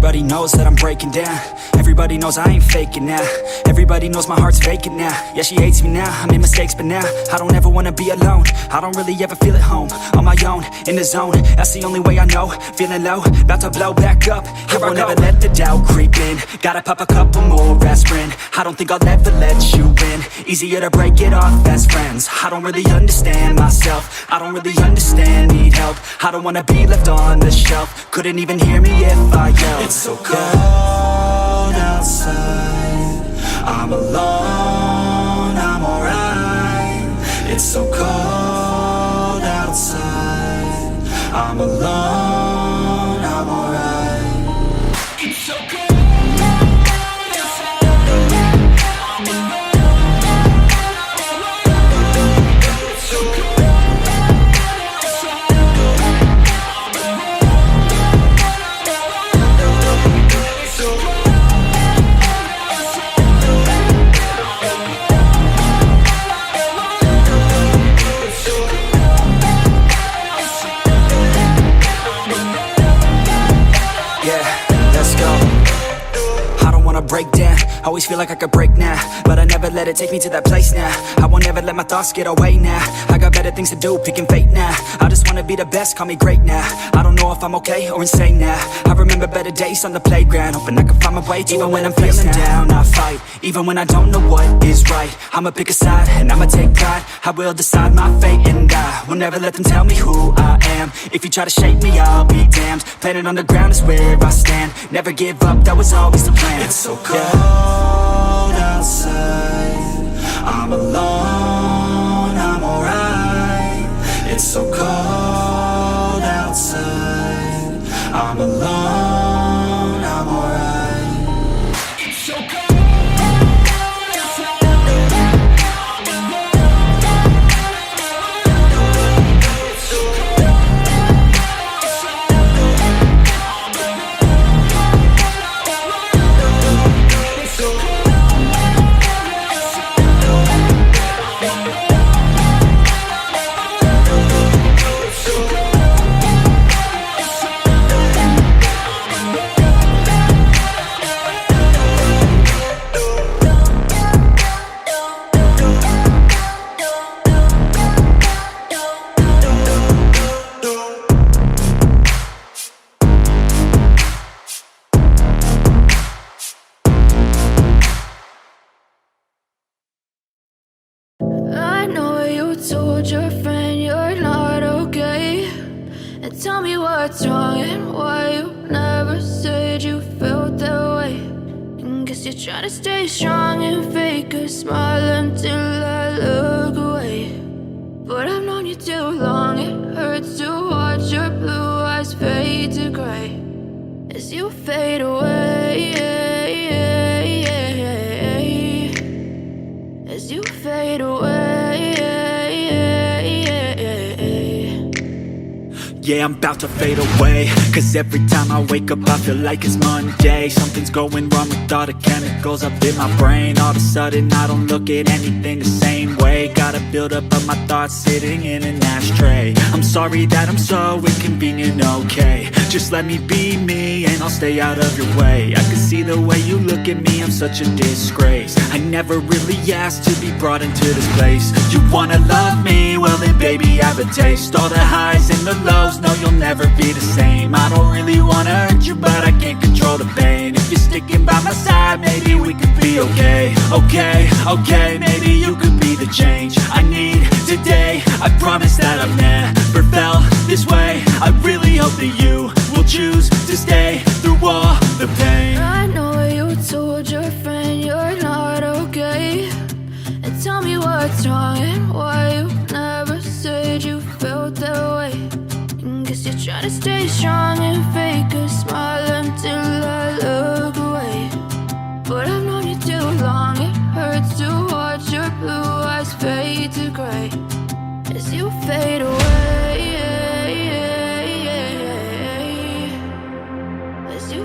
Everybody knows that I'm breaking down. Everybody knows I ain't faking now. Everybody knows my heart's vacant now. Yeah, she hates me now, I made mistakes but now I don't ever wanna be alone. I don't really ever feel at home. On my own, in the zone, that's the only way I know. Feeling low, about to blow back up. Here I won't ever let the doubt creep in. Gotta pop a couple more aspirin. I don't think I'll ever let you in. Easier to break it off best friends. I don't really understand myself. I don't really understand, need help. I don't wanna be left on the shelf. Couldn't even hear me if I yelled. It's so cold outside, I'm alone, I'm alright. It's so cold outside, I'm alone, I'm alright. It's so cold. Break down, always feel like I could break now, but I never let it take me to that place now. I won't ever let my thoughts get away now. I got better things to do, picking fate now. I just wanna be the best, call me great now. I don't know if I'm okay or insane now. I remember better days on the playground, hoping I can find my way even when I'm feeling down. I fight, even when I don't know what is right. I'ma pick a side, and I'ma take pride. I will decide my fate, and I will never let them tell me who I am. If you try to shake me, I'll be damned. Planet on the ground is where I stand. Never give up, that was always the plan. It's so cold outside, I'm alone, I'm alright. It's so cold outside, I'm alone, I'm alright. It's so cold. Told your friend you're not okay, and tell me what's wrong and why you never said you felt that way. And guess you're trying to stay strong and fake a smile until I look away. But I've known you too long, it hurts to watch your blue eyes fade to gray as you fade away, as you fade away. Yeah, I'm about to fade away, cause every time I wake up I feel like it's Monday. Something's going wrong with all the chemicals up in my brain. All of a sudden I don't look at anything the same way. Gotta build up of my thoughts sitting in an ashtray. I'm sorry that I'm so inconvenient, okay. Just let me be me and I'll stay out of your way. I can see the way you look at me, I'm such a disgrace. I never really asked to be brought into this place. You wanna love me? Well then baby I have a taste. All the highs and the lows, no you'll never be the same. I don't really wanna hurt you but I can't control the pain. If you're sticking by my side maybe we could be okay. Okay, maybe you could be the change I need today. I promise that I've never felt this way. I really hope that you will choose to stay through all the pain. I know you told your friend you're not okay, and tell me what's wrong and why you never said you felt that way. And guess you're trying to stay strong and fake a smile until I look away. But I've known you too long, it hurts to watch your blue eyes fade to gray as you fade away, as you